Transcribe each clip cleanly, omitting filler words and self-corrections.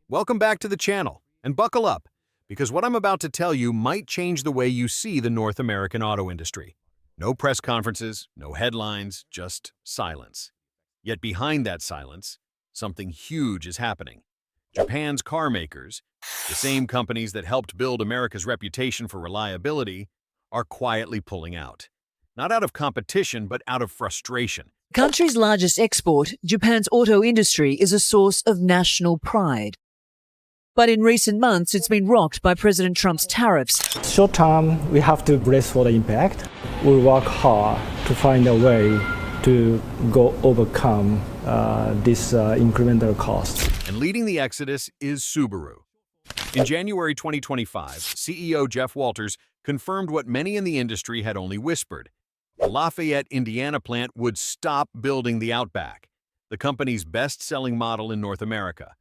Welcome back to the channel, and buckle up, because what I'm about to tell you might change the way you see the North American auto industry. No press conferences, no headlines, just silence. Yet behind that silence, something huge is happening. Japan's car makers, the same companies that helped build America's reputation for reliability, are quietly pulling out. Not out of competition, but out of frustration. Country's largest export, Japan's auto industry is a source of national pride. But in recent months, it's been rocked by President Trump's tariffs. Short term, we have to brace for the impact. We'll work hard to find a way to overcome this incremental cost. And leading the exodus is Subaru. In January 2025, CEO Jeff Walters confirmed what many in the industry had only whispered. The Lafayette, Indiana plant would stop building the Outback, the company's best-selling model in North America.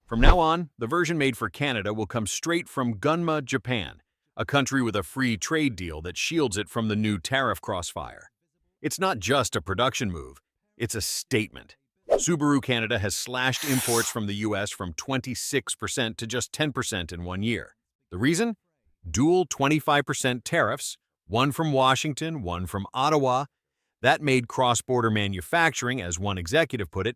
From now on, the version made for Canada will come straight from Gunma, Japan, a country with a free trade deal that shields it from the new tariff crossfire. It's not just a production move, it's a statement. Subaru Canada has slashed imports from the US from 26% to just 10% in 1 year. The reason? Dual 25% tariffs, one from Washington, one from Ottawa. That made cross-border manufacturing, as one executive put it,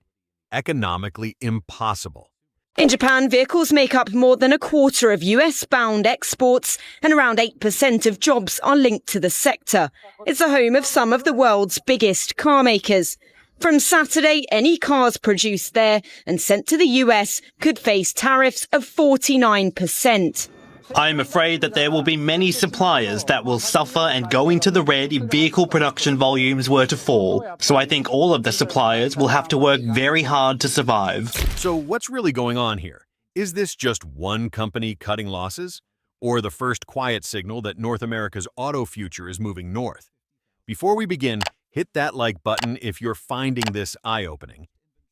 economically impossible. In Japan, vehicles make up more than a quarter of US-bound exports, and around 8% of jobs are linked to the sector. It's the home of some of the world's biggest car makers. From Saturday, any cars produced there and sent to the US could face tariffs of 49%. I am afraid that there will be many suppliers that will suffer and go into the red if vehicle production volumes were to fall. So I think all of the suppliers will have to work very hard to survive. So what's really going on here? Is this just one company cutting losses? Or the first quiet signal that North America's auto future is moving north? Before we begin, hit that like button if you're finding this eye-opening.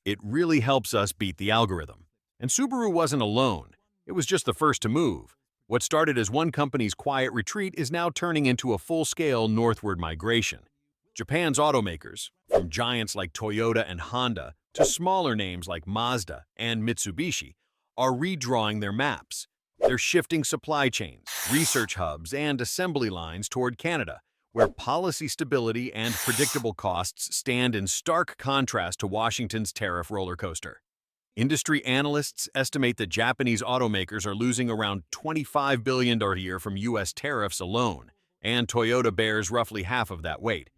It really helps us beat the algorithm. And Subaru wasn't alone. It was just the first to move. What started as one company's quiet retreat is now turning into a full-scale northward migration. Japan's automakers, from giants like Toyota and Honda to smaller names like Mazda and Mitsubishi, are redrawing their maps. They're shifting supply chains, research hubs, and assembly lines toward Canada, where policy stability and predictable costs stand in stark contrast to Washington's tariff roller coaster. Industry analysts estimate that Japanese automakers are losing around $25 billion a year from U.S. tariffs alone, and Toyota bears roughly half of that weight.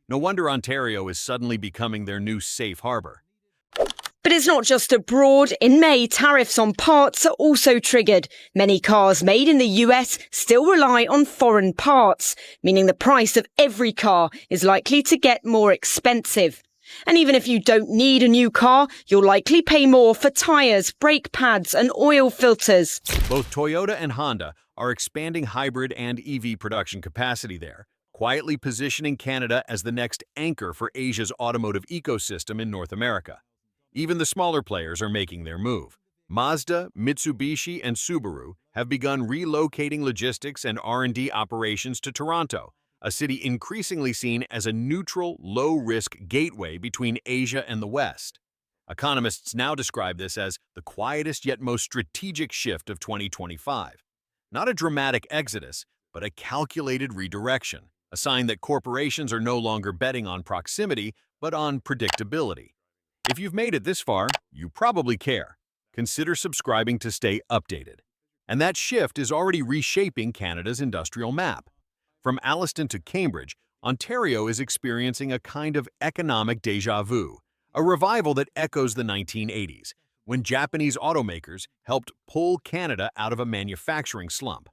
No wonder Ontario is suddenly becoming their new safe harbor. But it's not just abroad. In May, tariffs on parts are also triggered. Many cars made in the US still rely on foreign parts, meaning the price of every car is likely to get more expensive. And even if you don't need a new car, you'll likely pay more for tyres, brake pads and oil filters. Both Toyota and Honda are expanding hybrid and EV production capacity there, quietly positioning Canada as the next anchor for Asia's automotive ecosystem in North America. Even the smaller players are making their move. Mazda, Mitsubishi, and Subaru have begun relocating logistics and R&D operations to Toronto, a city increasingly seen as a neutral, low-risk gateway between Asia and the West. Economists now describe this as the quietest yet most strategic shift of 2025. Not a dramatic exodus, but a calculated redirection, a sign that corporations are no longer betting on proximity, but on predictability. If you've made it this far, you probably care. Consider subscribing to stay updated. And that shift is already reshaping Canada's industrial map. From Alliston to Cambridge, Ontario is experiencing a kind of economic déjà vu, a revival that echoes the 1980s, when Japanese automakers helped pull Canada out of a manufacturing slump.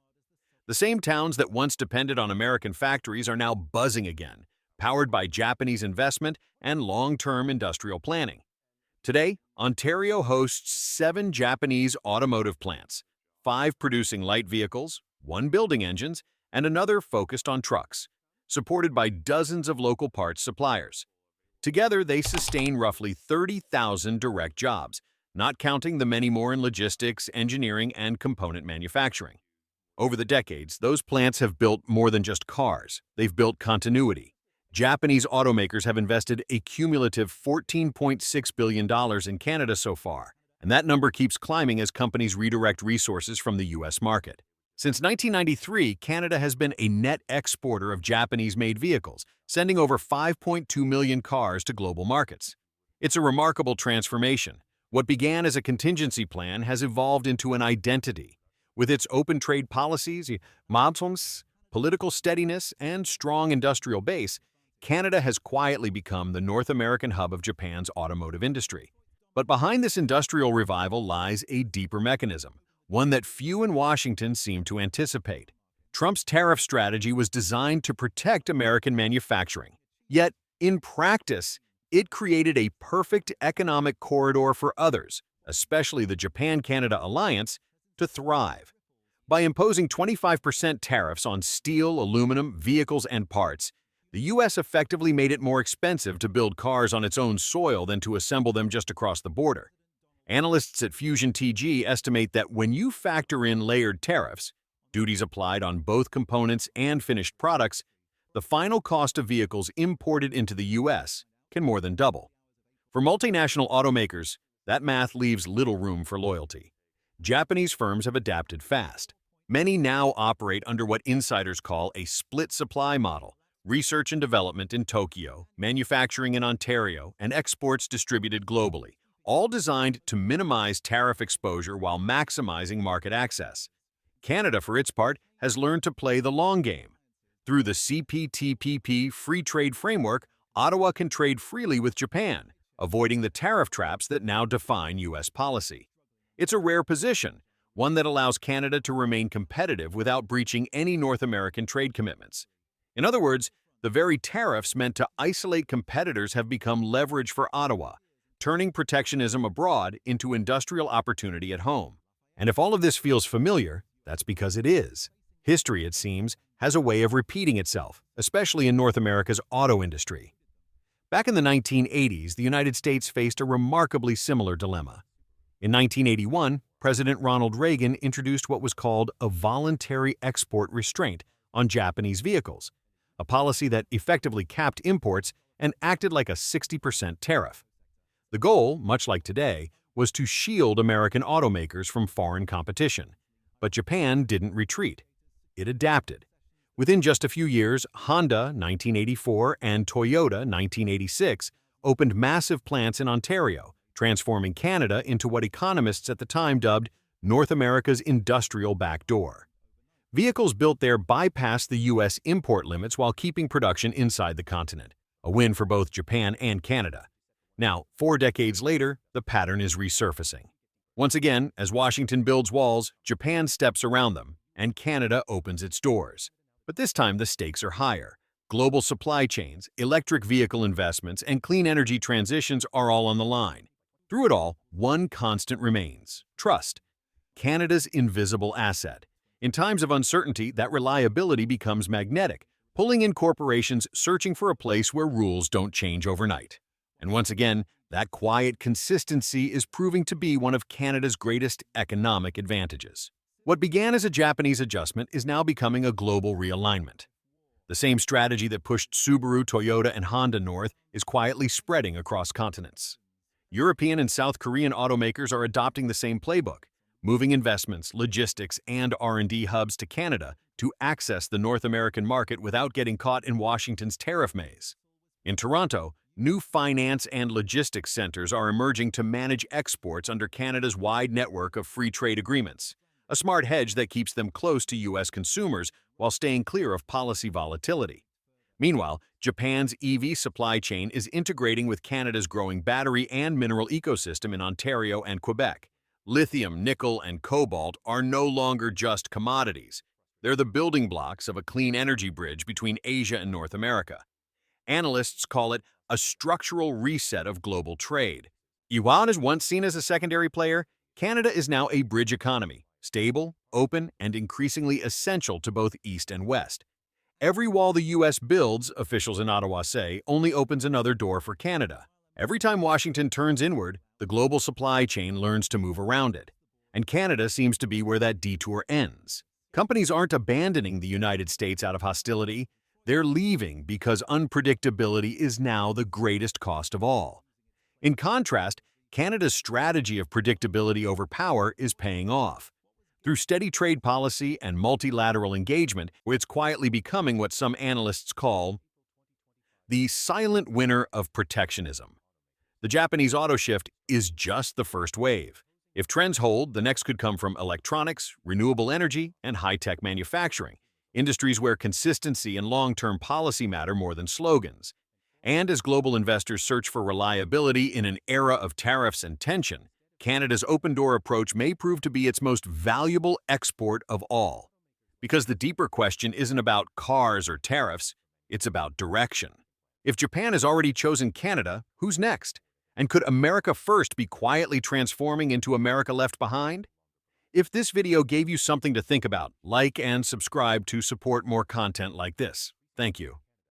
The same towns that once depended on American factories are now buzzing again, powered by Japanese investment and long-term industrial planning. Today, Ontario hosts 7 Japanese automotive plants, 5 producing light vehicles, 1 building engines, and another focused on trucks, supported by dozens of local parts suppliers. Together, they sustain roughly 30,000 direct jobs, not counting the many more in logistics, engineering, and component manufacturing. Over the decades, those plants have built more than just cars. They've built continuity. Japanese automakers have invested a cumulative $14.6 billion in Canada so far, And that number keeps climbing as companies redirect resources from the U.S. market. Since 1993, Canada has been a net exporter of Japanese-made vehicles, sending over 5.2 million cars to global markets. It's a remarkable transformation. What began as a contingency plan has evolved into an identity. With its open trade policies, political steadiness, and strong industrial base, Canada has quietly become the North American hub of Japan's automotive industry. But behind this industrial revival lies a deeper mechanism, one that few in Washington seem to anticipate. Trump's tariff strategy was designed to protect American manufacturing. Yet, in practice, it created a perfect economic corridor for others, especially the Japan-Canada alliance, to thrive. By imposing 25% tariffs on steel, aluminum, vehicles, and parts, the U.S. effectively made it more expensive to build cars on its own soil than to assemble them just across the border. Analysts at Fusion TG estimate that when you factor in layered tariffs, duties applied on both components and finished products, the final cost of vehicles imported into the U.S. can more than double. For multinational automakers, that math leaves little room for loyalty. Japanese firms have adapted fast. Many now operate under what insiders call a split supply model: research and development in Tokyo, manufacturing in Ontario, and exports distributed globally, all designed to minimize tariff exposure while maximizing market access. Canada, for its part, has learned to play the long game. Through the CPTPP free trade framework, Ottawa can trade freely with Japan, avoiding the tariff traps that now define U.S. policy. It's a rare position, one that allows Canada to remain competitive without breaching any North American trade commitments. In other words, the very tariffs meant to isolate competitors have become leverage for Ottawa, turning protectionism abroad into industrial opportunity at home. And if all of this feels familiar, that's because it is. History, it seems, has a way of repeating itself, especially in North America's auto industry. Back in the 1980s, the United States faced a remarkably similar dilemma. In 1981, President Ronald Reagan introduced what was called a voluntary export restraint on Japanese vehicles, a policy that effectively capped imports and acted like a 60% tariff. The goal, much like today, was to shield American automakers from foreign competition. But Japan didn't retreat. It adapted. Within just a few years, Honda, 1984, and Toyota, 1986, opened massive plants in Ontario, transforming Canada into what economists at the time dubbed North America's industrial backdoor. Vehicles built there bypassed the U.S. import limits while keeping production inside the continent, a win for both Japan and Canada. Now, 4 decades later, the pattern is resurfacing. Once again, as Washington builds walls, Japan steps around them, and Canada opens its doors. But this time the stakes are higher. Global supply chains, electric vehicle investments, and clean energy transitions are all on the line. Through it all, one constant remains: trust. Canada's invisible asset. In times of uncertainty, that reliability becomes magnetic, pulling in corporations searching for a place where rules don't change overnight. And once again, that quiet consistency is proving to be one of Canada's greatest economic advantages. What began as a Japanese adjustment is now becoming a global realignment. The same strategy that pushed Subaru, Toyota, and Honda north is quietly spreading across continents. European and South Korean automakers are adopting the same playbook, moving investments, logistics, and R&D hubs to Canada to access the North American market without getting caught in Washington's tariff maze. In Toronto, new finance and logistics centers are emerging to manage exports under Canada's wide network of free trade agreements, a smart hedge that keeps them close to U.S. consumers while staying clear of policy volatility. Meanwhile, Japan's EV supply chain is integrating with Canada's growing battery and mineral ecosystem in Ontario and Quebec. Lithium, nickel, and cobalt are no longer just commodities. They're the building blocks of a clean energy bridge between Asia and North America. Analysts call it a structural reset of global trade. Yuan is once seen as a secondary player. Canada is now a bridge economy, stable, open, and increasingly essential to both East and West. Every wall the U.S. builds, officials in Ottawa say, only opens another door for Canada. Every time Washington turns inward, the global supply chain learns to move around it. And Canada seems to be where that detour ends. Companies aren't abandoning the United States out of hostility. They're leaving because unpredictability is now the greatest cost of all. In contrast, Canada's strategy of predictability over power is paying off. Through steady trade policy and multilateral engagement, it's quietly becoming what some analysts call the silent winner of protectionism. The Japanese auto shift is just the first wave. If trends hold, the next could come from electronics, renewable energy, and high-tech manufacturing, industries where consistency and long-term policy matter more than slogans. And as global investors search for reliability in an era of tariffs and tension, Canada's open-door approach may prove to be its most valuable export of all. Because the deeper question isn't about cars or tariffs, it's about direction. If Japan has already chosen Canada, who's next? And could America First be quietly transforming into America Left Behind? If this video gave you something to think about, like and subscribe to support more content like this. Thank you.